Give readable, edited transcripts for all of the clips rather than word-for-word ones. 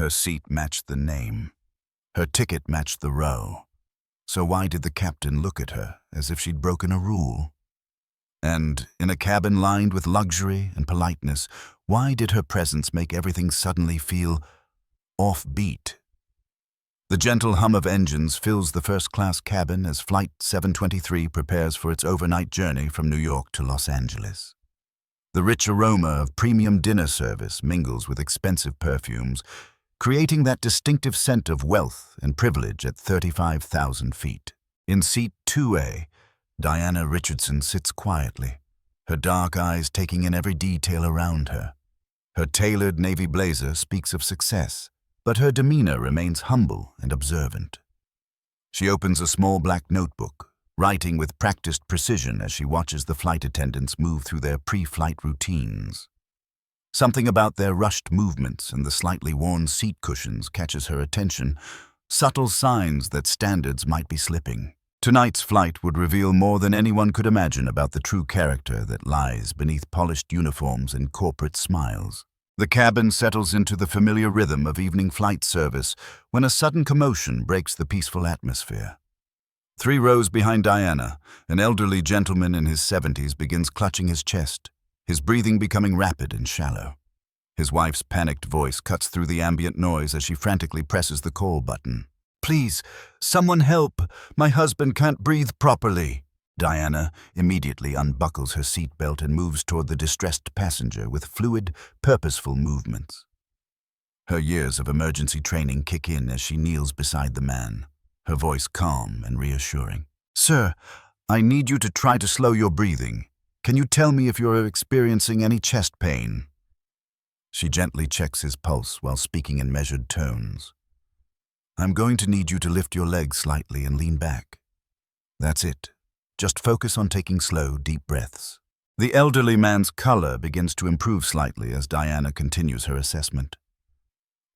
Her seat matched the name. Her ticket matched the row. So why did the captain look at her as if she'd broken a rule? And in a cabin lined with luxury and politeness, why did her presence make everything suddenly feel offbeat? The gentle hum of engines fills the first-class cabin as Flight 723 prepares for its overnight journey from New York to Los Angeles. The rich aroma of premium dinner service mingles with expensive perfumes, creating that distinctive scent of wealth and privilege at 35,000 feet. In seat 2A, Diana Richardson sits quietly, her dark eyes taking in every detail around her. Her tailored navy blazer speaks of success, but her demeanor remains humble and observant. She opens a small black notebook, writing with practiced precision as she watches the flight attendants move through their pre-flight routines. Something about their rushed movements and the slightly worn seat cushions catches her attention, subtle signs that standards might be slipping. Tonight's flight would reveal more than anyone could imagine about the true character that lies beneath polished uniforms and corporate smiles. The cabin settles into the familiar rhythm of evening flight service when a sudden commotion breaks the peaceful atmosphere. 3 rows behind Diana, an elderly gentleman in his 70s begins clutching his chest, his breathing becoming rapid and shallow. His wife's panicked voice cuts through the ambient noise as she frantically presses the call button. "Please, someone help! My husband can't breathe properly." Diana immediately unbuckles her seatbelt and moves toward the distressed passenger with fluid, purposeful movements. Her years of emergency training kick in as she kneels beside the man, her voice calm and reassuring. "Sir, I need you to try to slow your breathing. Can you tell me if you're experiencing any chest pain?" She gently checks his pulse while speaking in measured tones. "I'm going to need you to lift your legs slightly and lean back. That's it. Just focus on taking slow, deep breaths." The elderly man's color begins to improve slightly as Diana continues her assessment.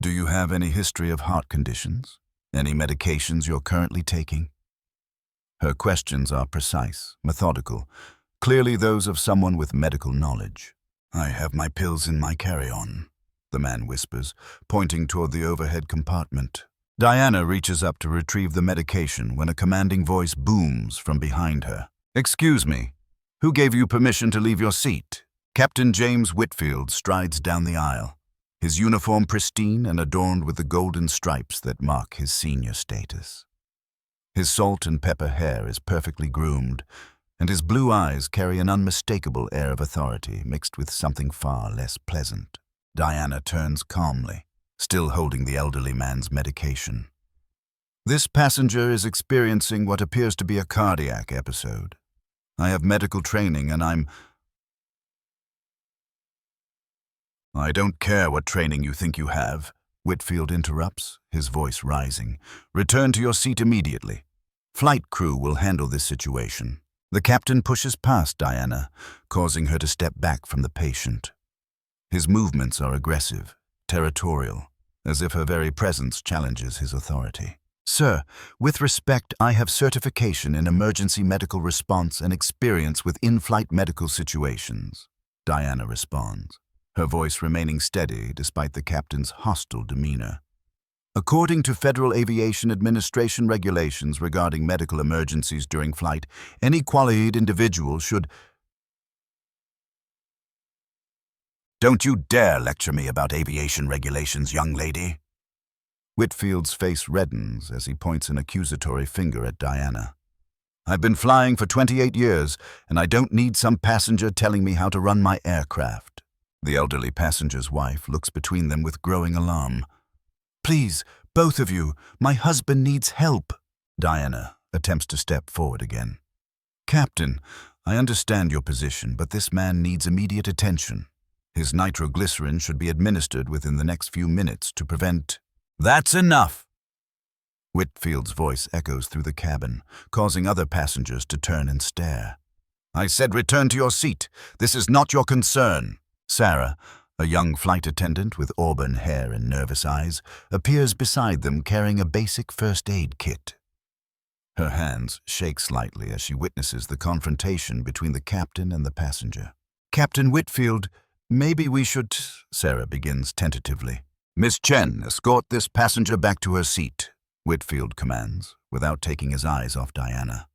"Do you have any history of heart conditions? Any medications you're currently taking?" Her questions are precise, methodical, clearly those of someone with medical knowledge. "I have my pills in my carry-on," the man whispers, pointing toward the overhead compartment. Diana reaches up to retrieve the medication when a commanding voice booms from behind her. "Excuse me, who gave you permission to leave your seat?" Captain James Whitfield strides down the aisle, his uniform pristine and adorned with the golden stripes that mark his senior status. His salt and pepper hair is perfectly groomed, and his blue eyes carry an unmistakable air of authority mixed with something far less pleasant. Diana turns calmly, still holding the elderly man's medication. "This passenger is experiencing what appears to be a cardiac episode. I have medical training and "I don't care what training you think you have," Whitfield interrupts, his voice rising. "Return to your seat immediately. Flight crew will handle this situation." The captain pushes past Diana, causing her to step back from the patient. His movements are aggressive, territorial, as if her very presence challenges his authority. "Sir, with respect, I have certification in emergency medical response and experience with in-flight medical situations," Diana responds, her voice remaining steady despite the captain's hostile demeanor. "According to Federal Aviation Administration regulations regarding medical emergencies during flight, any qualified individual should—" "Don't you dare lecture me about aviation regulations, young lady." Whitfield's face reddens as he points an accusatory finger at Diana. "I've been flying for 28 years, and I don't need some passenger telling me how to run my aircraft." The elderly passenger's wife looks between them with growing alarm. "Please, both of you, my husband needs help." Diana attempts to step forward again. "Captain, I understand your position, but this man needs immediate attention. His nitroglycerin should be administered within the next few minutes to prevent—" "That's enough!" Whitfield's voice echoes through the cabin, causing other passengers to turn and stare. "I said return to your seat. This is not your concern." Sarah, a young flight attendant with auburn hair and nervous eyes, appears beside them carrying a basic first aid kit. Her hands shake slightly as she witnesses the confrontation between the captain and the passenger. "Captain Whitfield, maybe we should—" Sarah begins tentatively. Miss Chen, escort this passenger back to her seat, Whitfield commands, without taking his eyes off Diana.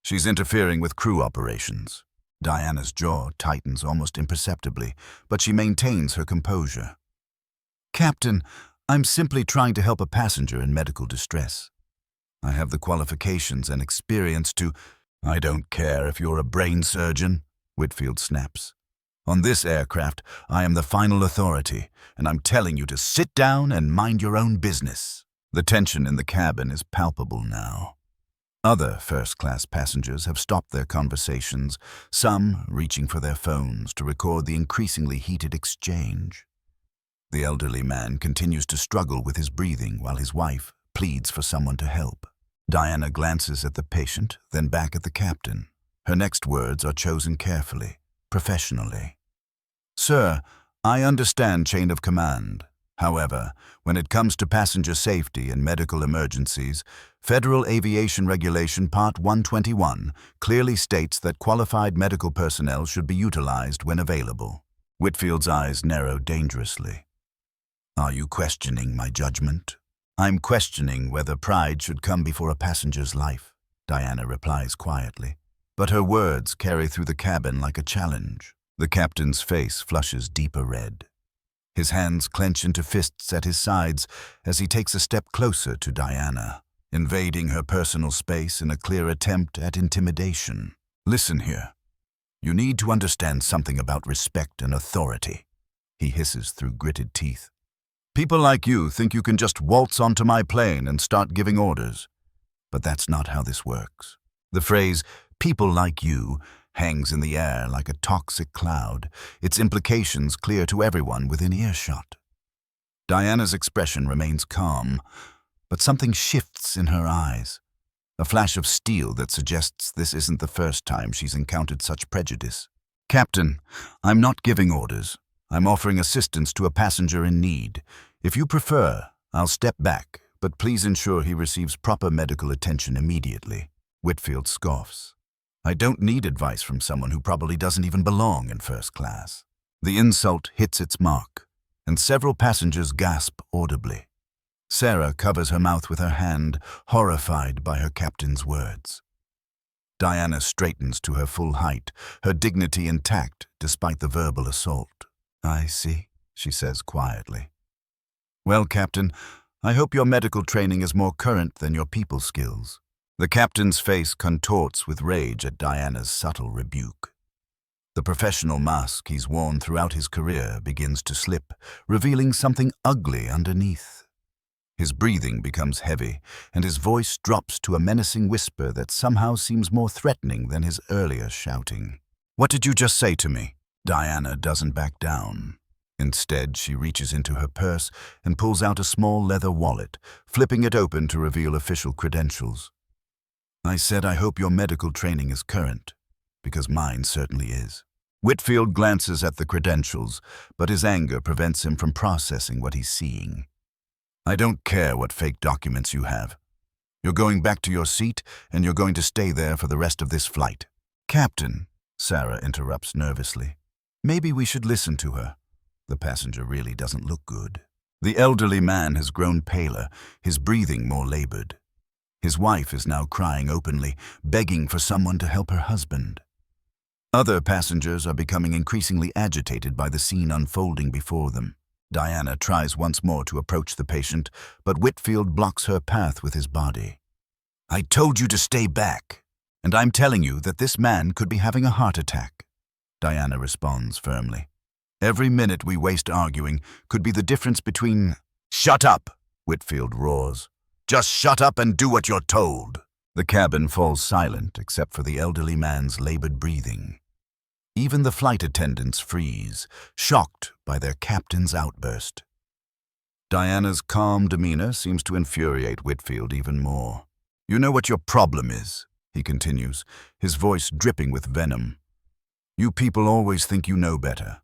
She's interfering with crew operations. Diana's jaw tightens almost imperceptibly, but she maintains her composure. Captain, I'm simply trying to help a passenger in medical distress. I have the qualifications and experience to— I don't care if you're a brain surgeon, Whitfield snaps. On this aircraft, I am the final authority, and I'm telling you to sit down and mind your own business. The tension in the cabin is palpable now. Other first-class passengers have stopped their conversations, some reaching for their phones to record the increasingly heated exchange. The elderly man continues to struggle with his breathing while his wife pleads for someone to help. Diana glances at the patient, then back at the captain. Her next words are chosen carefully, professionally. Sir, I understand chain of command. However, when it comes to passenger safety and medical emergencies, Federal Aviation Regulation Part 121 clearly states that qualified medical personnel should be utilized when available. Whitfield's eyes narrow dangerously. Are you questioning my judgment? I'm questioning whether pride should come before a passenger's life, Diana replies quietly. But her words carry through the cabin like a challenge. The captain's face flushes deeper red. His hands clench into fists at his sides as he takes a step closer to Diana, invading her personal space in a clear attempt at intimidation. Listen here. You need to understand something about respect and authority, he hisses through gritted teeth. People like you think you can just waltz onto my plane and start giving orders. But that's not how this works. The phrase, people like you, hangs in the air like a toxic cloud, its implications clear to everyone within earshot. Diana's expression remains calm, but something shifts in her eyes, a flash of steel that suggests this isn't the first time she's encountered such prejudice. Captain, I'm not giving orders. I'm offering assistance to a passenger in need. If you prefer, I'll step back, but please ensure he receives proper medical attention immediately. Whitfield scoffs. I don't need advice from someone who probably doesn't even belong in first class. The insult hits its mark, and several passengers gasp audibly. Sarah covers her mouth with her hand, horrified by her captain's words. Diana straightens to her full height, her dignity intact despite the verbal assault. I see, she says quietly. Well, Captain, I hope your medical training is more current than your people skills. The captain's face contorts with rage at Diana's subtle rebuke. The professional mask he's worn throughout his career begins to slip, revealing something ugly underneath. His breathing becomes heavy, and his voice drops to a menacing whisper that somehow seems more threatening than his earlier shouting. What did you just say to me? Diana doesn't back down. Instead, she reaches into her purse and pulls out a small leather wallet, flipping it open to reveal official credentials. I said I hope your medical training is current, because mine certainly is. Whitfield glances at the credentials, but his anger prevents him from processing what he's seeing. I don't care what fake documents you have. You're going back to your seat, and you're going to stay there for the rest of this flight. Captain, Sarah interrupts nervously. Maybe we should listen to her. The passenger really doesn't look good. The elderly man has grown paler, his breathing more labored. His wife is now crying openly, begging for someone to help her husband. Other passengers are becoming increasingly agitated by the scene unfolding before them. Diana tries once more to approach the patient, but Whitfield blocks her path with his body. I told you to stay back, and I'm telling you that this man could be having a heart attack. Diana responds firmly. Every minute we waste arguing could be the difference between— Shut up, Whitfield roars. Just shut up and do what you're told. The cabin falls silent except for the elderly man's labored breathing. Even the flight attendants freeze, shocked by their captain's outburst. Diana's calm demeanor seems to infuriate Whitfield even more. You know what your problem is, he continues, his voice dripping with venom. You people always think you know better.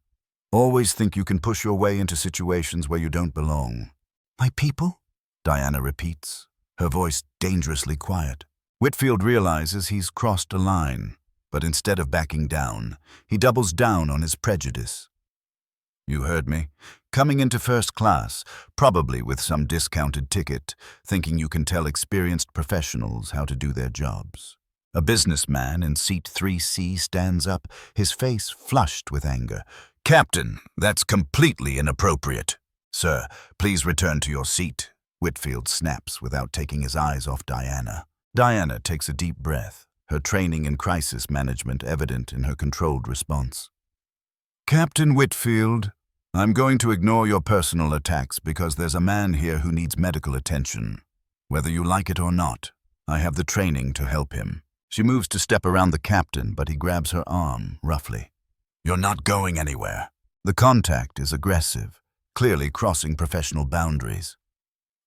Always think you can push your way into situations where you don't belong. My people? Diana repeats, her voice dangerously quiet. Whitfield realizes he's crossed a line, but instead of backing down, he doubles down on his prejudice. You heard me. Coming into first class, probably with some discounted ticket, thinking you can tell experienced professionals how to do their jobs. A businessman in seat 3C stands up, his face flushed with anger. Captain, that's completely inappropriate. Sir, please return to your seat. Whitfield snaps without taking his eyes off Diana. Diana takes a deep breath, her training in crisis management evident in her controlled response. Captain Whitfield, I'm going to ignore your personal attacks because there's a man here who needs medical attention. Whether you like it or not, I have the training to help him. She moves to step around the captain, but he grabs her arm, roughly. You're not going anywhere. The contact is aggressive, clearly crossing professional boundaries.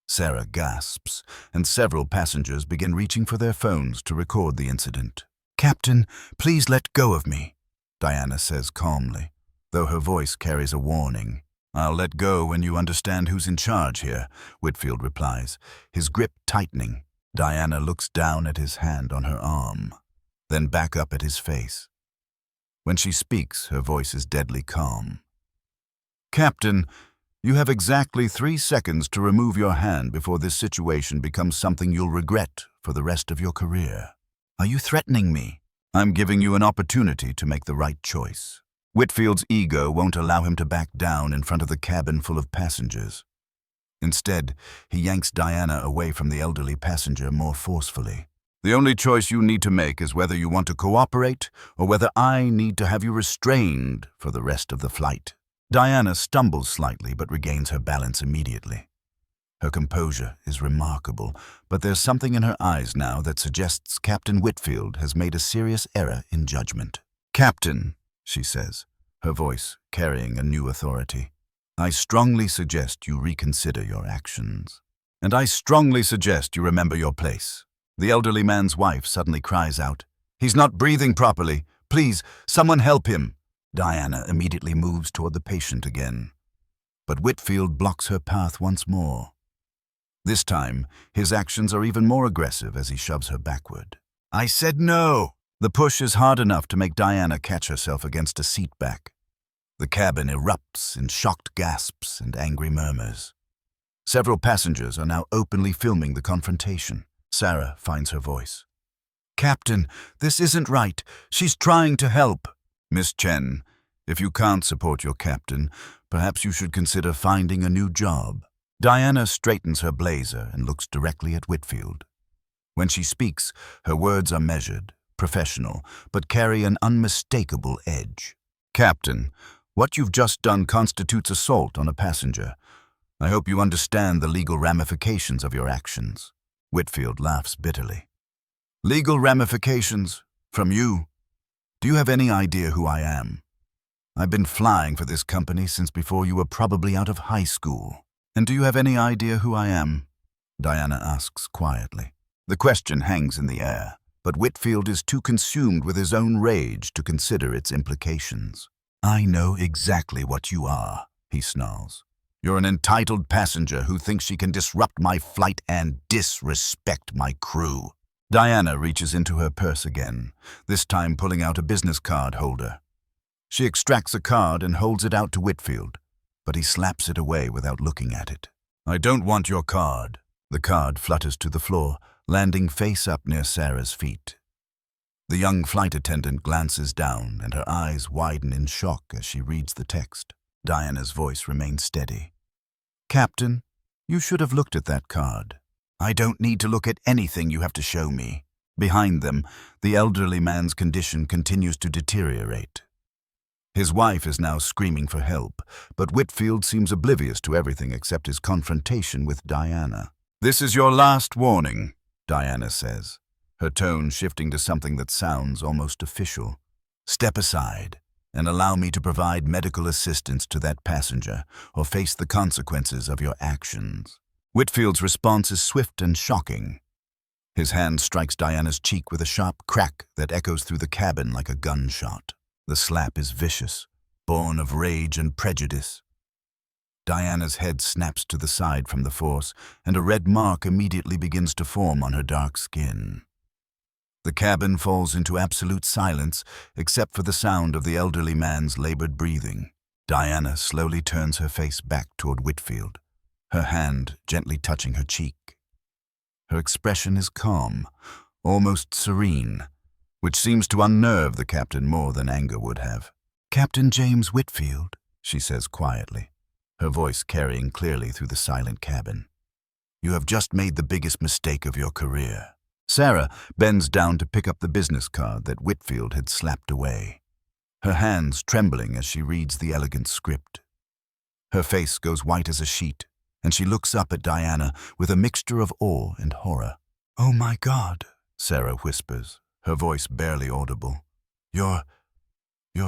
Sarah gasps, and several passengers begin reaching for their phones to record the incident. Captain, please let go of me, Diana says calmly, though her voice carries a warning. I'll let go when you understand who's in charge here, Whitfield replies, his grip tightening. Diana looks down at his hand on her arm, then back up at his face. When she speaks, her voice is deadly calm. Captain, you have exactly 3 seconds to remove your hand before this situation becomes something you'll regret for the rest of your career. Are you threatening me? I'm giving you an opportunity to make the right choice. Whitfield's ego won't allow him to back down in front of the cabin full of passengers. Instead, he yanks Diana away from the elderly passenger more forcefully. The only choice you need to make is whether you want to cooperate or whether I need to have you restrained for the rest of the flight. Diana stumbles slightly but regains her balance immediately. Her composure is remarkable, but there's something in her eyes now that suggests Captain Whitfield has made a serious error in judgment. Captain, she says, her voice carrying a new authority, I strongly suggest you reconsider your actions. And I strongly suggest you remember your place. The elderly man's wife suddenly cries out, He's not breathing properly. Please, someone help him. Diana immediately moves toward the patient again. But Whitfield blocks her path once more. This time, his actions are even more aggressive as he shoves her backward. I said no! The push is hard enough to make Diana catch herself against a seat back. The cabin erupts in shocked gasps and angry murmurs. Several passengers are now openly filming the confrontation. Sarah finds her voice. Captain, this isn't right. She's trying to help. Miss Chen, if you can't support your captain, perhaps you should consider finding a new job. Diana straightens her blazer and looks directly at Whitfield. When she speaks, her words are measured, professional, but carry an unmistakable edge. Captain, what you've just done constitutes assault on a passenger. I hope you understand the legal ramifications of your actions. Whitfield laughs bitterly. Legal ramifications? From you? Do you have any idea who I am? I've been flying for this company since before you were probably out of high school. And do you have any idea who I am? Diana asks quietly. The question hangs in the air, but Whitfield is too consumed with his own rage to consider its implications. I know exactly what you are, he snarls. You're an entitled passenger who thinks she can disrupt my flight and disrespect my crew. Diana reaches into her purse again, this time pulling out a business card holder. She extracts a card and holds it out to Whitfield, but he slaps it away without looking at it. I don't want your card. The card flutters to the floor, landing face up near Sarah's feet. The young flight attendant glances down and her eyes widen in shock as she reads the text. Diana's voice remains steady. Captain, you should have looked at that card. I don't need to look at anything you have to show me. Behind them, the elderly man's condition continues to deteriorate. His wife is now screaming for help, but Whitfield seems oblivious to everything except his confrontation with Diana. This is your last warning, Diana says, her tone shifting to something that sounds almost official. Step aside and allow me to provide medical assistance to that passenger or face the consequences of your actions. Whitfield's response is swift and shocking. His hand strikes Diana's cheek with a sharp crack that echoes through the cabin like a gunshot. The slap is vicious, born of rage and prejudice. Diana's head snaps to the side from the force, and a red mark immediately begins to form on her dark skin. The cabin falls into absolute silence, except for the sound of the elderly man's labored breathing. Diana slowly turns her face back toward Whitfield, her hand gently touching her cheek. Her expression is calm, almost serene, which seems to unnerve the captain more than anger would have. "Captain James Whitfield," she says quietly, her voice carrying clearly through the silent cabin. "You have just made the biggest mistake of your career." Sarah bends down to pick up the business card that Whitfield had slapped away, her hands trembling as she reads the elegant script. Her face goes white as a sheet, and she looks up at Diana with a mixture of awe and horror. "Oh my God," Sarah whispers, her voice barely audible. You're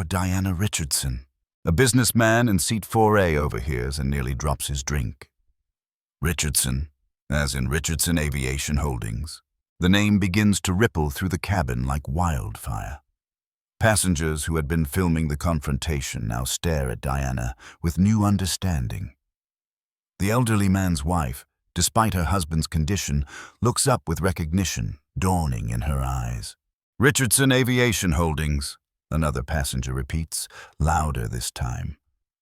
Diana Richardson." A businessman in seat 4A overhears and nearly drops his drink. Richardson, as in Richardson Aviation Holdings. The name begins to ripple through the cabin like wildfire. Passengers who had been filming the confrontation now stare at Diana with new understanding. The elderly man's wife, despite her husband's condition, looks up with recognition dawning in her eyes. "Richardson Aviation Holdings," another passenger repeats, louder this time.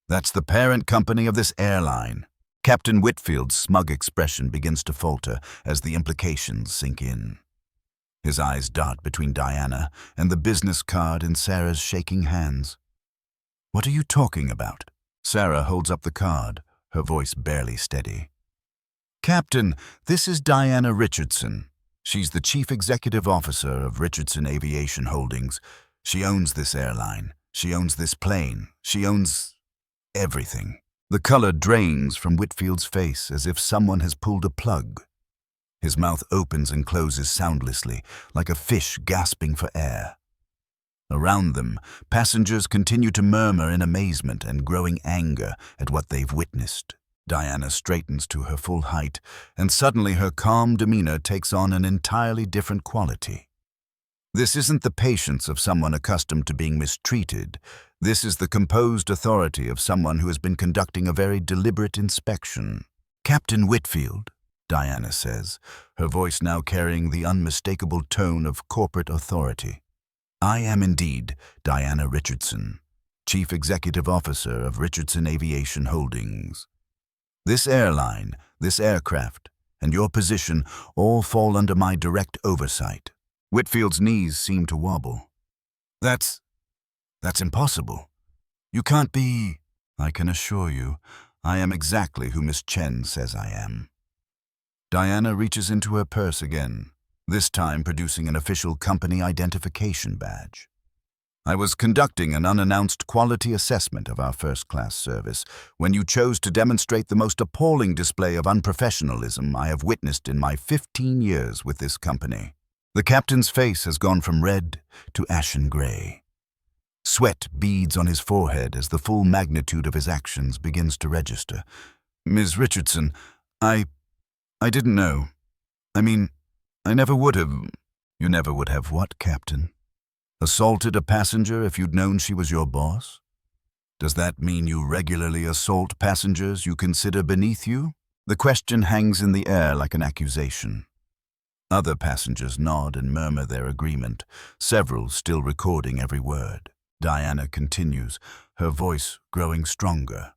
"That's the parent company of this airline." Captain Whitfield's smug expression begins to falter as the implications sink in. His eyes dart between Diana and the business card in Sarah's shaking hands. "What are you talking about?" Sarah holds up the card, her voice barely steady. "Captain, this is Diana Richardson. She's the Chief Executive Officer of Richardson Aviation Holdings. She owns this airline. She owns this plane. She owns everything." The color drains from Whitfield's face as if someone has pulled a plug. His mouth opens and closes soundlessly, like a fish gasping for air. Around them, passengers continue to murmur in amazement and growing anger at what they've witnessed. Diana straightens to her full height, and suddenly her calm demeanor takes on an entirely different quality. This isn't the patience of someone accustomed to being mistreated. This is the composed authority of someone who has been conducting a very deliberate inspection. "Captain Whitfield," Diana says, her voice now carrying the unmistakable tone of corporate authority. "I am indeed Diana Richardson, Chief Executive Officer of Richardson Aviation Holdings. This airline, this aircraft, and your position all fall under my direct oversight." Whitfield's knees seem to wobble. That's impossible. You can't be." "I can assure you, I am exactly who Miss Chen says I am." Diana reaches into her purse again, this time producing an official company identification badge. "I was conducting an unannounced quality assessment of our first-class service when you chose to demonstrate the most appalling display of unprofessionalism I have witnessed in my 15 years with this company." The captain's face has gone from red to ashen gray. Sweat beads on his forehead as the full magnitude of his actions begins to register. "Ms. Richardson, I didn't know. I mean, I never would have." "You never would have what, Captain? Assaulted a passenger if you'd known she was your boss? Does that mean you regularly assault passengers you consider beneath you?" The question hangs in the air like an accusation. Other passengers nod and murmur their agreement, several still recording every word. Diana continues, her voice growing stronger.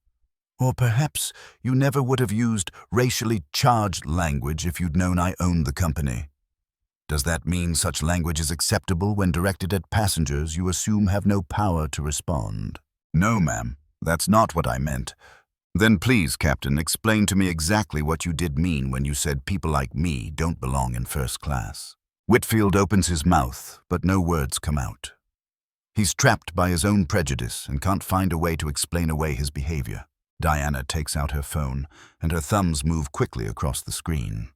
"Or perhaps you never would have used racially charged language if you'd known I owned the company. Does that mean such language is acceptable when directed at passengers you assume have no power to respond?" "No, ma'am, that's not what I meant." "Then please, Captain, explain to me exactly what you did mean when you said people like me don't belong in first class." Whitfield opens his mouth, but no words come out. He's trapped by his own prejudice and can't find a way to explain away his behavior. Diana takes out her phone, and her thumbs move quickly across the screen.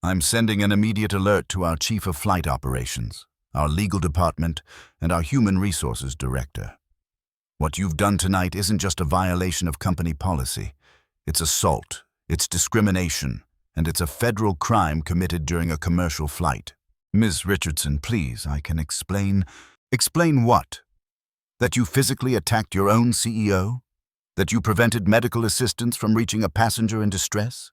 "I'm sending an immediate alert to our Chief of Flight Operations, our Legal Department, and our Human Resources Director. What you've done tonight isn't just a violation of company policy. It's assault, it's discrimination, and it's a federal crime committed during a commercial flight." "Ms. Richardson, please, I can explain." "Explain what? That you physically attacked your own CEO? That you prevented medical assistance from reaching a passenger in distress?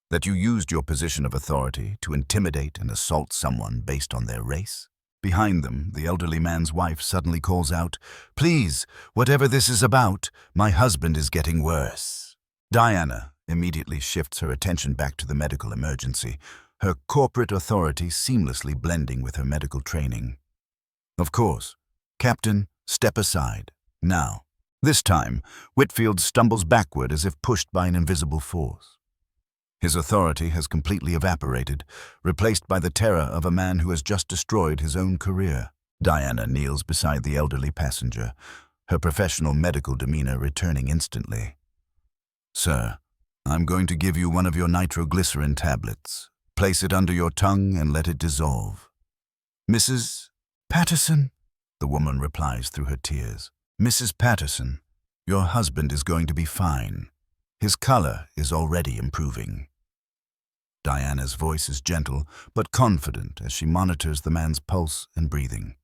That you used your position of authority to intimidate and assault someone based on their race?" Behind them, the elderly man's wife suddenly calls out, "Please, whatever this is about, my husband is getting worse." Diana immediately shifts her attention back to the medical emergency, her corporate authority seamlessly blending with her medical training. "Of course. Captain, step aside. Now." This time, Whitfield stumbles backward as if pushed by an invisible force. His authority has completely evaporated, replaced by the terror of a man who has just destroyed his own career. Diana kneels beside the elderly passenger, her professional medical demeanor returning instantly. "Sir, I'm going to give you one of your nitroglycerin tablets. Place it under your tongue and let it dissolve." "Mrs. Patterson?" the woman replies through her tears. "Mrs. Patterson, your husband is going to be fine. His color is already improving." Diana's voice is gentle but confident as she monitors the man's pulse and breathing.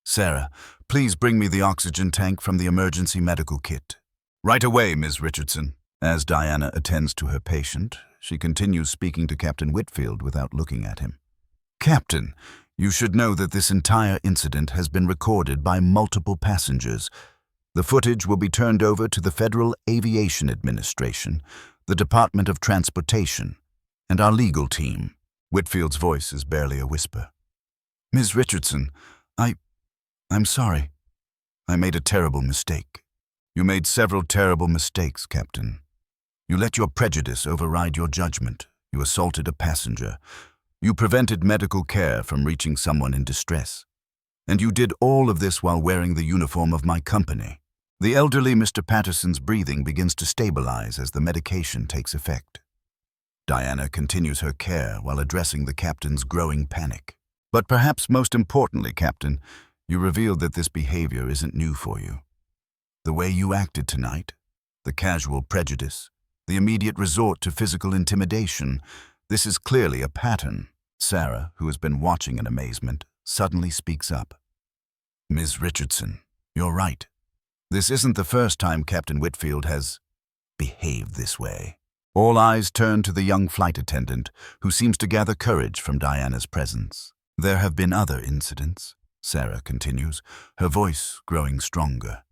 "Sarah, please bring me the oxygen tank from the emergency medical kit." "Right away, Ms. Richardson." As Diana attends to her patient, she continues speaking to Captain Whitfield without looking at him. "Captain, you should know that this entire incident has been recorded by multiple passengers. The footage will be turned over to the Federal Aviation Administration, the Department of Transportation, and our legal team." Whitfield's voice is barely a whisper. "Ms. Richardson, I'm sorry. I made a terrible mistake." "You made several terrible mistakes, Captain. You let your prejudice override your judgment. You assaulted a passenger. You prevented medical care from reaching someone in distress. And you did all of this while wearing the uniform of my company." The elderly Mr. Patterson's breathing begins to stabilize as the medication takes effect. Diana continues her care while addressing the captain's growing panic. "But perhaps most importantly, Captain, you revealed that this behavior isn't new for you. The way you acted tonight, the casual prejudice, the immediate resort to physical intimidation, this is clearly a pattern." Sarah, who has been watching in amazement, suddenly speaks up. "Ms. Richardson, you're right. This isn't the first time Captain Whitfield has behaved this way." All eyes turn to the young flight attendant, who seems to gather courage from Diana's presence. "There have been other incidents," Sarah continues, her voice growing stronger,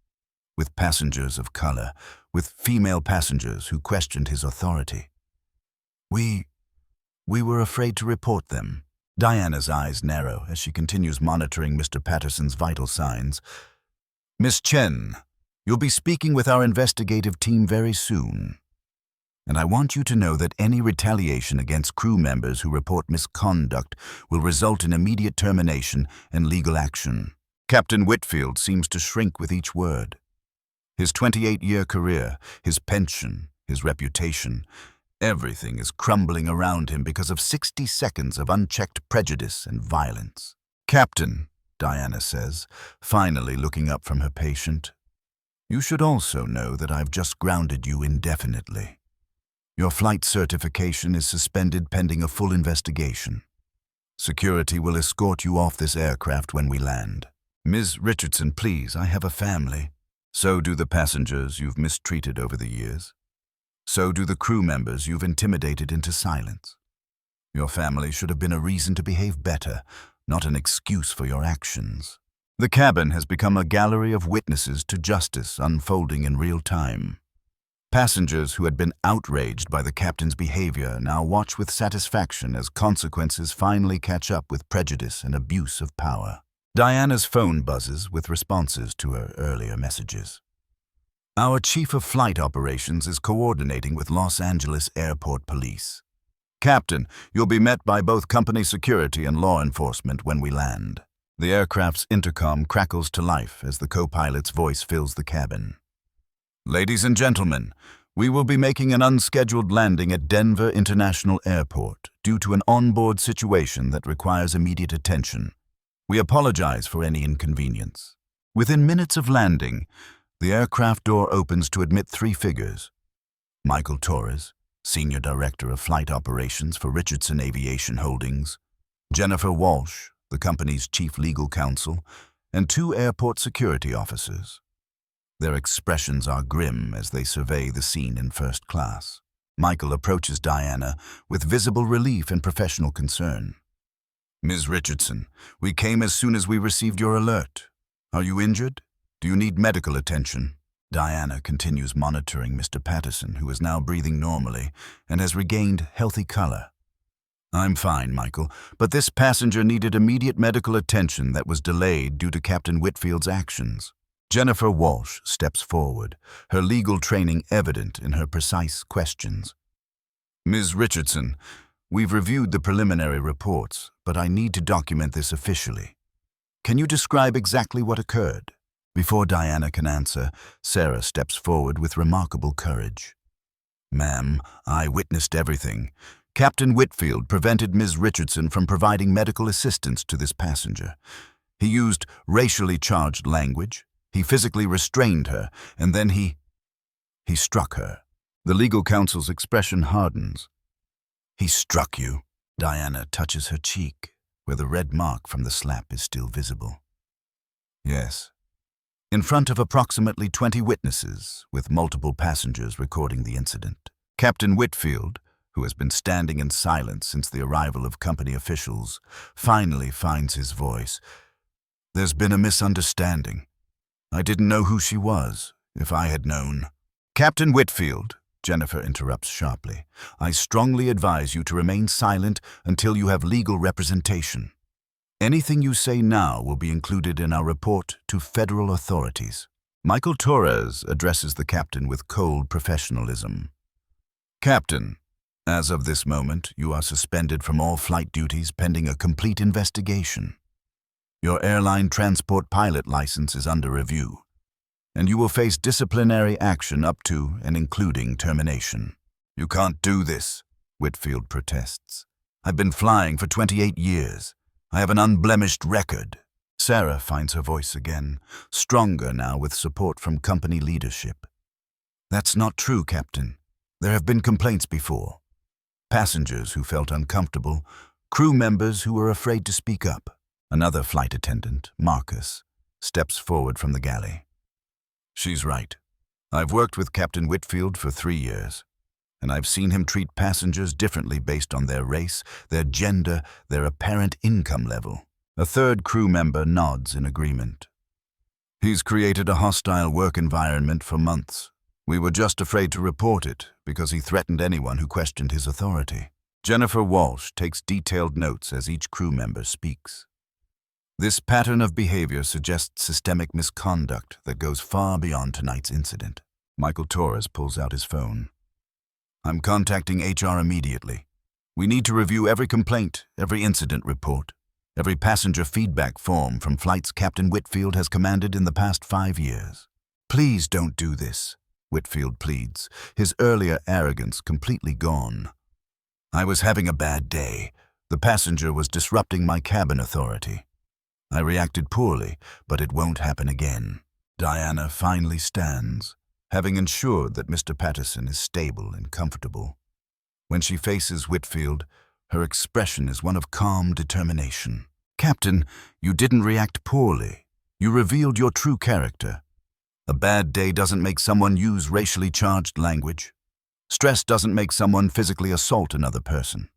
"with passengers of color, with female passengers who questioned his authority. We were afraid to report them." Diana's eyes narrow as she continues monitoring Mr. Patterson's vital signs. "Miss Chen, you'll be speaking with our investigative team very soon. And I want you to know that any retaliation against crew members who report misconduct will result in immediate termination and legal action." Captain Whitfield seems to shrink with each word. His 28-year career, his pension, his reputation, everything is crumbling around him because of 60 seconds of unchecked prejudice and violence. "Captain," Diana says, finally looking up from her patient, "you should also know that I've just grounded you indefinitely. Your flight certification is suspended pending a full investigation. Security will escort you off this aircraft when we land." "Ms. Richardson, please, I have a family." "So do the passengers you've mistreated over the years. So do the crew members you've intimidated into silence. Your family should have been a reason to behave better, not an excuse for your actions." The cabin has become a gallery of witnesses to justice unfolding in real time. Passengers who had been outraged by the captain's behavior now watch with satisfaction as consequences finally catch up with prejudice and abuse of power. Diana's phone buzzes with responses to her earlier messages. "Our Chief of Flight Operations is coordinating with Los Angeles Airport Police. Captain, you'll be met by both company security and law enforcement when we land." The aircraft's intercom crackles to life as the co-pilot's voice fills the cabin. "Ladies and gentlemen, we will be making an unscheduled landing at Denver International Airport due to an onboard situation that requires immediate attention. We apologize for any inconvenience." Within minutes of landing, the aircraft door opens to admit 3 figures: Michael Torres, Senior Director of Flight Operations for Richardson Aviation Holdings; Jennifer Walsh, the company's Chief Legal Counsel; and 2 airport security officers. Their expressions are grim as they survey the scene in first class. Michael approaches Diana with visible relief and professional concern. Ms. Richardson, we came as soon as we received your alert. Are you injured? Do you need medical attention? Diana continues monitoring Mr. Patterson, who is now breathing normally and has regained healthy color. I'm fine, Michael, but this passenger needed immediate medical attention that was delayed due to Captain Whitfield's actions. Jennifer Walsh steps forward, her legal training evident in her precise questions. Ms. Richardson, we've reviewed the preliminary reports, but I need to document this officially. Can you describe exactly what occurred? Before Diana can answer, Sarah steps forward with remarkable courage. Ma'am, I witnessed everything. Captain Whitfield prevented Ms. Richardson from providing medical assistance to this passenger. He used racially charged language, he physically restrained her, and then he struck her. The legal counsel's expression hardens. He struck you. Diana touches her cheek, where the red mark from the slap is still visible. Yes. In front of approximately 20 witnesses, with multiple passengers recording the incident. Captain Whitfield, who has been standing in silence since the arrival of company officials, finally finds his voice. There's been a misunderstanding. I didn't know who she was. If I had known. Captain Whitfield, Jennifer interrupts sharply, I strongly advise you to remain silent until you have legal representation. Anything you say now will be included in our report to federal authorities. Michael Torres addresses the captain with cold professionalism. Captain, as of this moment, you are suspended from all flight duties pending a complete investigation. Your airline transport pilot license is under review, and you will face disciplinary action up to and including termination. You can't do this, Whitfield protests. I've been flying for 28 years. I have an unblemished record. Sarah finds her voice again, stronger now with support from company leadership. That's not true, Captain. There have been complaints before. Passengers who felt uncomfortable, crew members who were afraid to speak up. Another flight attendant, Marcus, steps forward from the galley. She's right. I've worked with Captain Whitfield for 3 years, and I've seen him treat passengers differently based on their race, their gender, their apparent income level. A third crew member nods in agreement. He's created a hostile work environment for months. We were just afraid to report it because he threatened anyone who questioned his authority. Jennifer Walsh takes detailed notes as each crew member speaks. This pattern of behavior suggests systemic misconduct that goes far beyond tonight's incident. Michael Torres pulls out his phone. I'm contacting HR immediately. We need to review every complaint, every incident report, every passenger feedback form from flights Captain Whitfield has commanded in the past 5 years. Please don't do this, Whitfield pleads, his earlier arrogance completely gone. I was having a bad day. The passenger was disrupting my cabin authority. I reacted poorly, but it won't happen again. Diana finally stands, having ensured that Mr. Patterson is stable and comfortable. When she faces Whitfield, her expression is one of calm determination. Captain, you didn't react poorly. You revealed your true character. A bad day doesn't make someone use racially charged language. Stress doesn't make someone physically assault another person.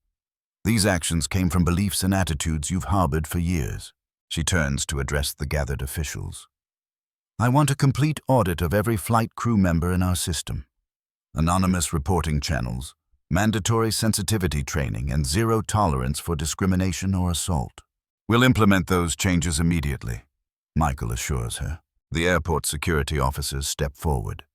These actions came from beliefs and attitudes you've harbored for years. She turns to address the gathered officials. I want a complete audit of every flight crew member in our system. Anonymous reporting channels, mandatory sensitivity training, and zero tolerance for discrimination or assault. We'll implement those changes immediately, Michael assures her. The airport security officers step forward.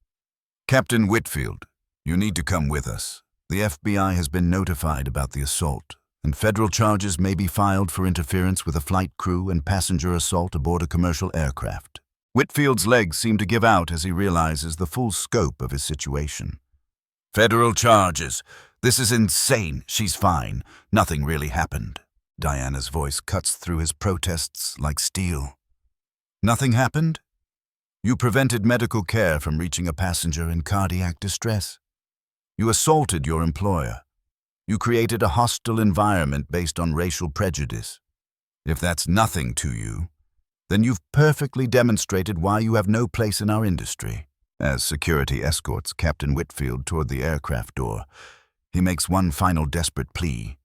Captain Whitfield, you need to come with us. The FBI has been notified about the assault, and federal charges may be filed for interference with a flight crew and passenger assault aboard a commercial aircraft. Whitfield's legs seem to give out as he realizes the full scope of his situation. Federal charges. This is insane. She's fine. Nothing really happened. Diana's voice cuts through his protests like steel. Nothing happened? You prevented medical care from reaching a passenger in cardiac distress. You assaulted your employer. You created a hostile environment based on racial prejudice. If that's nothing to you, then you've perfectly demonstrated why you have no place in our industry. As security escorts Captain Whitfield toward the aircraft door, he makes one final desperate plea.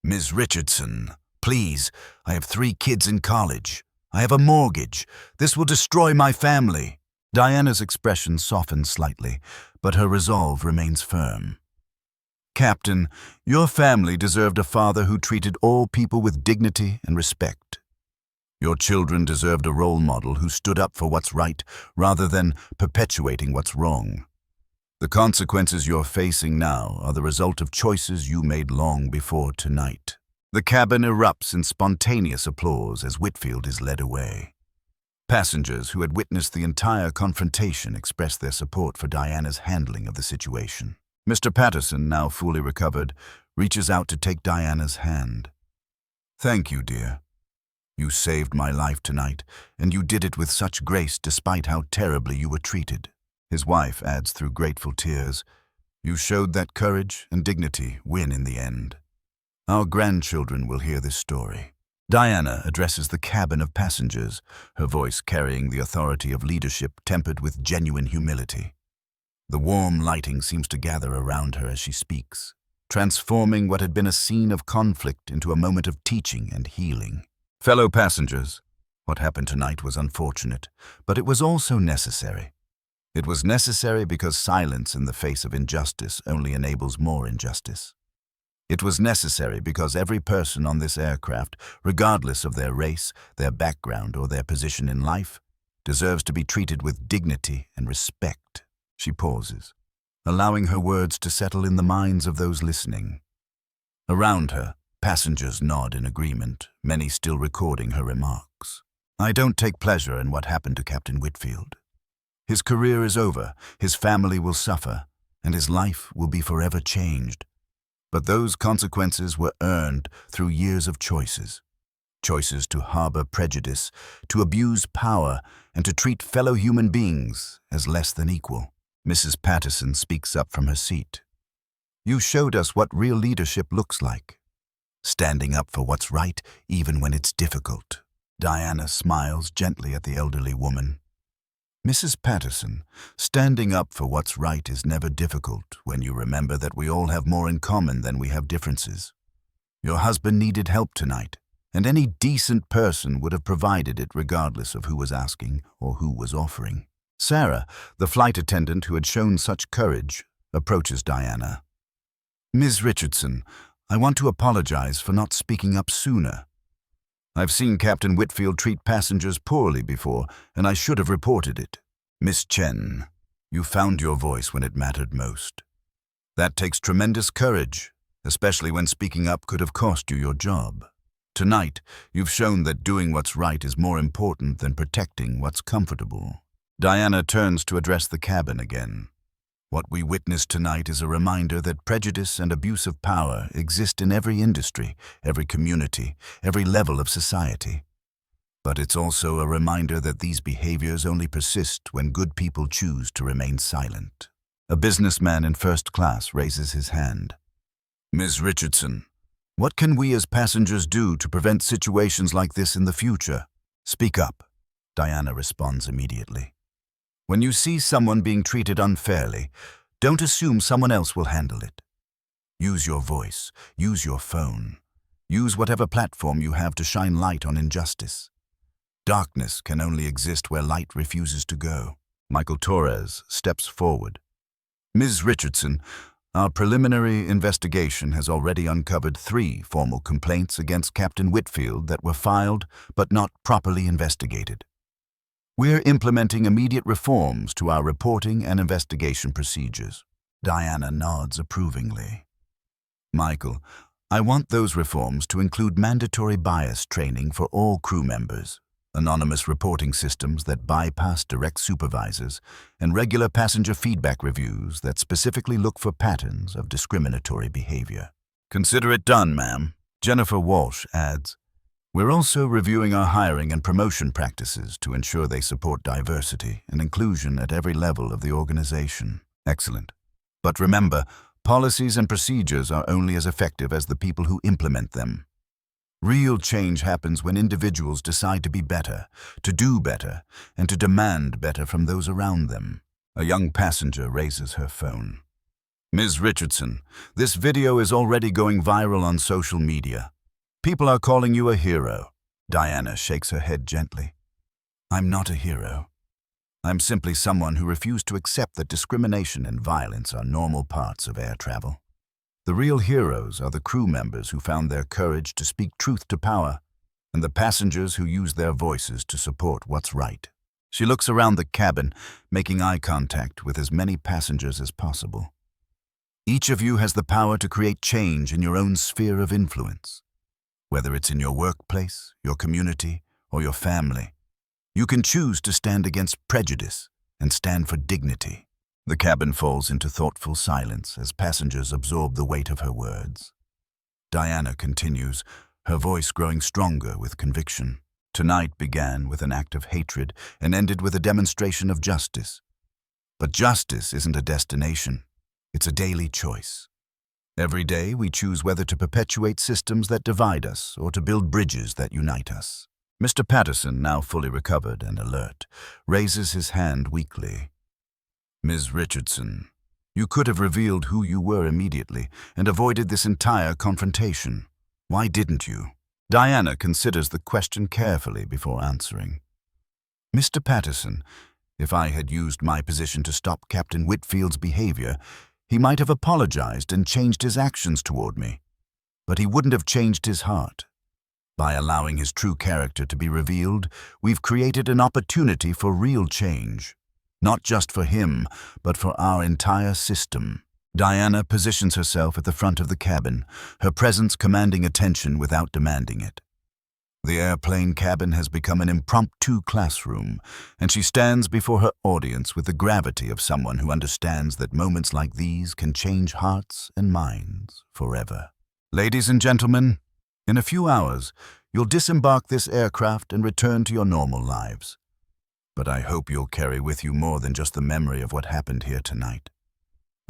Ms. Richardson, Please, I have 3 kids in college. I have a mortgage. This will destroy my family." Diana's expression softens slightly, but her resolve remains firm. "Captain, your family deserved a father who treated all people with dignity and respect. Your children deserved a role model who stood up for what's right rather than perpetuating what's wrong. The consequences you're facing now are the result of choices you made long before tonight." The cabin erupts in spontaneous applause as Whitfield is led away. Passengers who had witnessed the entire confrontation express their support for Diana's handling of the situation. Mr. Patterson, now fully recovered, reaches out to take Diana's hand. "Thank you, dear. You saved my life tonight, and you did it with such grace despite how terribly you were treated." His wife adds through grateful tears, "You showed that courage and dignity win in the end. Our grandchildren will hear this story." Diana addresses the cabin of passengers, her voice carrying the authority of leadership tempered with genuine humility. The warm lighting seems to gather around her as she speaks, transforming what had been a scene of conflict into a moment of teaching and healing. "Fellow passengers, what happened tonight was unfortunate, but it was also necessary. It was necessary because silence in the face of injustice only enables more injustice. It was necessary because every person on this aircraft, regardless of their race, their background, or their position in life, deserves to be treated with dignity and respect." She pauses, allowing her words to settle in the minds of those listening. Around her, passengers nod in agreement, many still recording her remarks. "I don't take pleasure in what happened to Captain Whitfield. His career is over, his family will suffer, and his life will be forever changed. But those consequences were earned through years of choices. Choices to harbor prejudice, to abuse power, and to treat fellow human beings as less than equal." Mrs. Patterson speaks up from her seat. "You showed us what real leadership looks like. Standing up for what's right, even when it's difficult." Diana smiles gently at the elderly woman. "Mrs. Patterson, standing up for what's right is never difficult when you remember that we all have more in common than we have differences. Your husband needed help tonight, and any decent person would have provided it regardless of who was asking or who was offering." Sarah, the flight attendant who had shown such courage, approaches Diana. "Ms. Richardson, I want to apologize for not speaking up sooner. I've seen Captain Whitfield treat passengers poorly before, and I should have reported it. Miss Chen, you found your voice when it mattered most. That takes tremendous courage, especially when speaking up could have cost you your job. Tonight, you've shown that doing what's right is more important than protecting what's comfortable." Diana turns to address the cabin again. "What we witnessed tonight is a reminder that prejudice and abuse of power exist in every industry, every community, every level of society. But it's also a reminder that these behaviors only persist when good people choose to remain silent." A businessman in first class raises his hand. "Ms. Richardson, what can we as passengers do to prevent situations like this in the future?" "Speak up," Diana responds immediately. "When you see someone being treated unfairly, don't assume someone else will handle it. Use your voice, use your phone, use whatever platform you have to shine light on injustice. Darkness can only exist where light refuses to go." Michael Torres steps forward. "Ms. Richardson, our preliminary investigation has already uncovered 3 formal complaints against Captain Whitfield that were filed but not properly investigated. We're implementing immediate reforms to our reporting and investigation procedures." Diana nods approvingly. "Michael, I want those reforms to include mandatory bias training for all crew members, anonymous reporting systems that bypass direct supervisors, and regular passenger feedback reviews that specifically look for patterns of discriminatory behavior." "Consider it done, ma'am." Jennifer Walsh adds, "We're also reviewing our hiring and promotion practices to ensure they support diversity and inclusion at every level of the organization." "Excellent. But remember, policies and procedures are only as effective as the people who implement them. Real change happens when individuals decide to be better, to do better, and to demand better from those around them." A young passenger raises her phone. "Ms. Richardson, this video is already going viral on social media. People are calling you a hero. Diana shakes her head gently. I'm not a hero. I'm simply someone who refused to accept that discrimination and violence are normal parts of air travel. The real heroes are the crew members who found their courage to speak truth to power, and the passengers who use their voices to support what's right. She looks around the cabin, making eye contact with as many passengers as possible. Each of you has the power to create change in your own sphere of influence. Whether it's in your workplace, your community, or your family, you can choose to stand against prejudice and stand for dignity. The cabin falls into thoughtful silence as passengers absorb the weight of her words. Diana continues, her voice growing stronger with conviction. Tonight began with an act of hatred and ended with a demonstration of justice. But justice isn't a destination. It's a daily choice. Every day we choose whether to perpetuate systems that divide us or to build bridges that unite us. Mr. Patterson, now fully recovered and alert, raises his hand weakly. Ms. Richardson, you could have revealed who you were immediately and avoided this entire confrontation. Why didn't you? Diana considers the question carefully before answering. Mr. Patterson, if I had used my position to stop Captain Whitfield's behavior, he might have apologized and changed his actions toward me. But he wouldn't have changed his heart. By allowing his true character to be revealed, we've created an opportunity for real change. Not just for him, but for our entire system. Diana positions herself at the front of the cabin, her presence commanding attention without demanding it. The airplane cabin has become an impromptu classroom, and she stands before her audience with the gravity of someone who understands that moments like these can change hearts and minds forever. Ladies and gentlemen, in a few hours, you'll disembark this aircraft and return to your normal lives. But I hope you'll carry with you more than just the memory of what happened here tonight.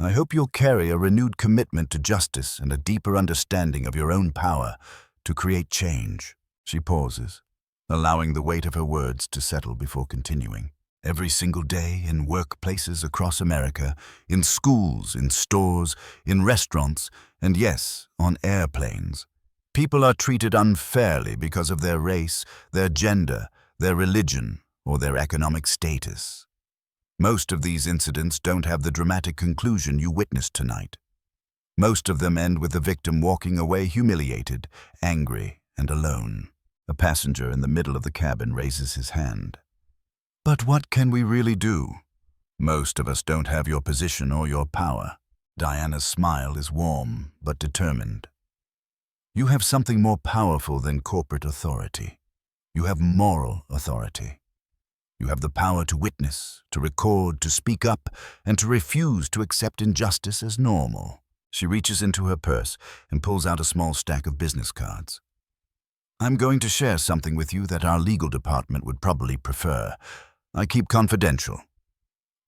I hope you'll carry a renewed commitment to justice and a deeper understanding of your own power to create change. She pauses, allowing the weight of her words to settle before continuing. Every single day in workplaces across America, in schools, in stores, in restaurants, and yes, on airplanes, people are treated unfairly because of their race, their gender, their religion, or their economic status. Most of these incidents don't have the dramatic conclusion you witnessed tonight. Most of them end with the victim walking away humiliated, angry, and alone. A passenger in the middle of the cabin raises his hand. But what can we really do? Most of us don't have your position or your power. Diana's smile is warm but determined. You have something more powerful than corporate authority. You have moral authority. You have the power to witness, to record, to speak up, and to refuse to accept injustice as normal. She reaches into her purse and pulls out a small stack of business cards. I'm going to share something with you that our legal department would probably prefer. I keep confidential.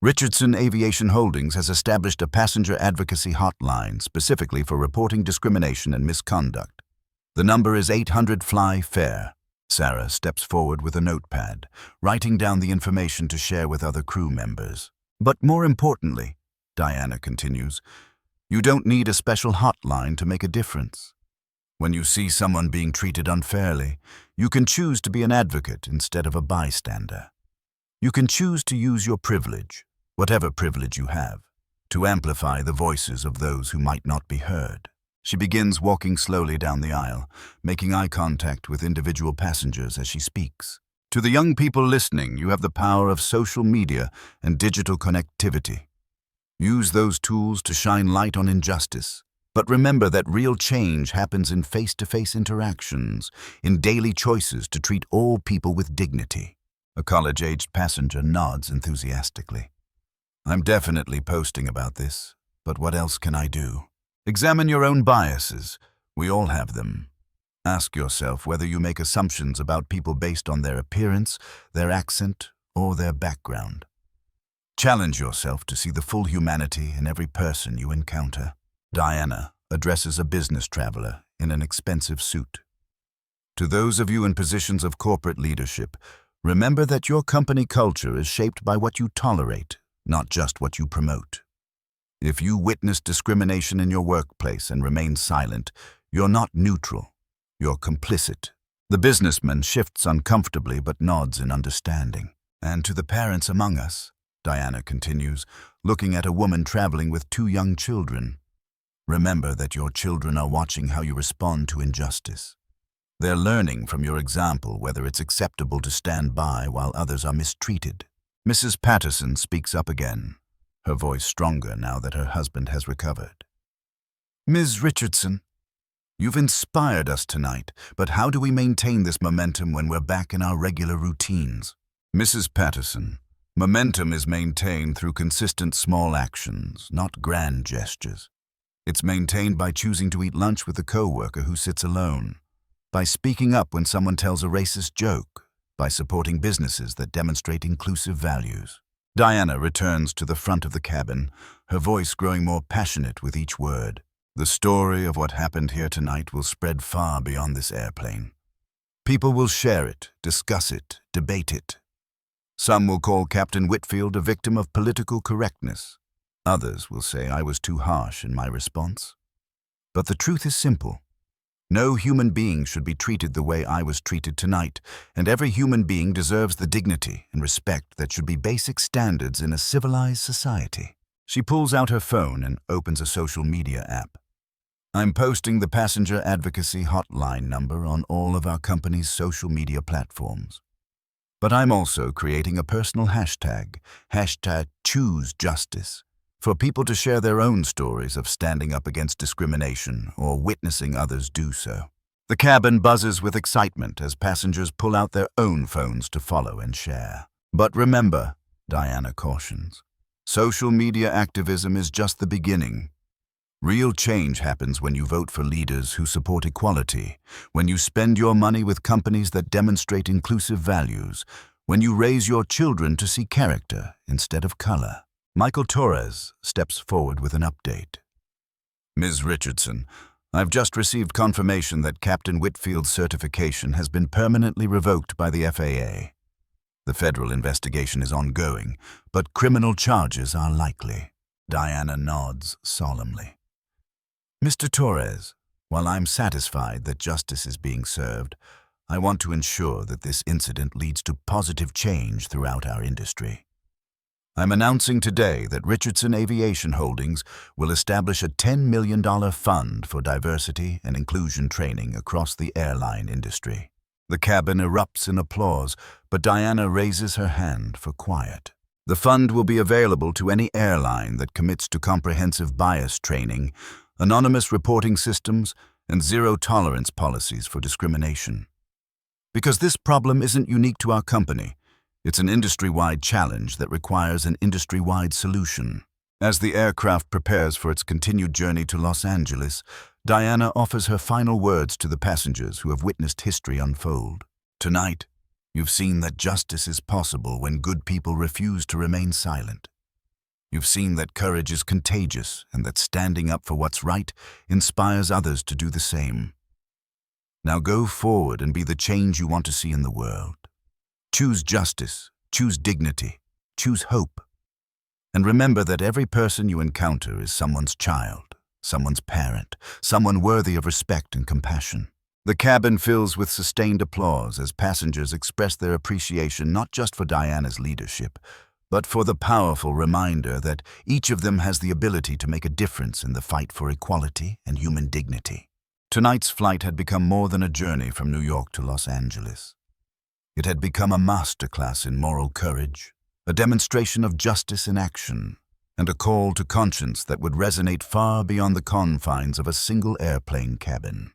Richardson Aviation Holdings has established a passenger advocacy hotline specifically for reporting discrimination and misconduct. The number is 800-FLY-FAIR. Sarah steps forward with a notepad, writing down the information to share with other crew members. But more importantly, Diana continues, you don't need a special hotline to make a difference. When you see someone being treated unfairly, you can choose to be an advocate instead of a bystander. You can choose to use your privilege, whatever privilege you have, to amplify the voices of those who might not be heard. She begins walking slowly down the aisle, making eye contact with individual passengers as she speaks. To the young people listening, you have the power of social media and digital connectivity. Use those tools to shine light on injustice. But remember that real change happens in face-to-face interactions, in daily choices to treat all people with dignity. A college-aged passenger nods enthusiastically. I'm definitely posting about this, but what else can I do? Examine your own biases. We all have them. Ask yourself whether you make assumptions about people based on their appearance, their accent, or their background. Challenge yourself to see the full humanity in every person you encounter. Diana addresses a business traveler in an expensive suit. To those of you in positions of corporate leadership, remember that your company culture is shaped by what you tolerate, not just what you promote. If you witness discrimination in your workplace and remain silent, you're not neutral. You're complicit. The businessman shifts uncomfortably but nods in understanding. And to the parents among us, Diana continues, looking at a woman traveling with 2 young children. Remember that your children are watching how you respond to injustice. They're learning from your example whether it's acceptable to stand by while others are mistreated. Mrs. Patterson speaks up again, her voice stronger now that her husband has recovered. Ms. Richardson, you've inspired us tonight, but how do we maintain this momentum when we're back in our regular routines? Mrs. Patterson, momentum is maintained through consistent small actions, not grand gestures. It's maintained by choosing to eat lunch with a coworker who sits alone, by speaking up when someone tells a racist joke, by supporting businesses that demonstrate inclusive values. Diana returns to the front of the cabin, her voice growing more passionate with each word. The story of what happened here tonight will spread far beyond this airplane. People will share it, discuss it, debate it. Some will call Captain Whitfield a victim of political correctness. Others will say I was too harsh in my response. But the truth is simple. No human being should be treated the way I was treated tonight, and every human being deserves the dignity and respect that should be basic standards in a civilized society. She pulls out her phone and opens a social media app. I'm posting the passenger advocacy hotline number on all of our company's social media platforms. But I'm also creating a personal hashtag #ChooseJustice, for people to share their own stories of standing up against discrimination or witnessing others do so. The cabin buzzes with excitement as passengers pull out their own phones to follow and share. But remember, Diana cautions, social media activism is just the beginning. Real change happens when you vote for leaders who support equality, when you spend your money with companies that demonstrate inclusive values, when you raise your children to see character instead of color. Michael Torres steps forward with an update. Ms. Richardson, I've just received confirmation that Captain Whitfield's certification has been permanently revoked by the FAA. The federal investigation is ongoing, but criminal charges are likely. Diana nods solemnly. Mr. Torres, while I'm satisfied that justice is being served, I want to ensure that this incident leads to positive change throughout our industry. I'm announcing today that Richardson Aviation Holdings will establish a $10 million fund for diversity and inclusion training across the airline industry. The cabin erupts in applause, but Diana raises her hand for quiet. The fund will be available to any airline that commits to comprehensive bias training, anonymous reporting systems, and zero-tolerance policies for discrimination. Because this problem isn't unique to our company, it's an industry-wide challenge that requires an industry-wide solution. As the aircraft prepares for its continued journey to Los Angeles, Diana offers her final words to the passengers who have witnessed history unfold. Tonight, you've seen that justice is possible when good people refuse to remain silent. You've seen that courage is contagious and that standing up for what's right inspires others to do the same. Now go forward and be the change you want to see in the world. Choose justice, choose dignity, choose hope. And remember that every person you encounter is someone's child, someone's parent, someone worthy of respect and compassion. The cabin fills with sustained applause as passengers express their appreciation not just for Diana's leadership, but for the powerful reminder that each of them has the ability to make a difference in the fight for equality and human dignity. Tonight's flight had become more than a journey from New York to Los Angeles. It had become a masterclass in moral courage, a demonstration of justice in action, and a call to conscience that would resonate far beyond the confines of a single airplane cabin.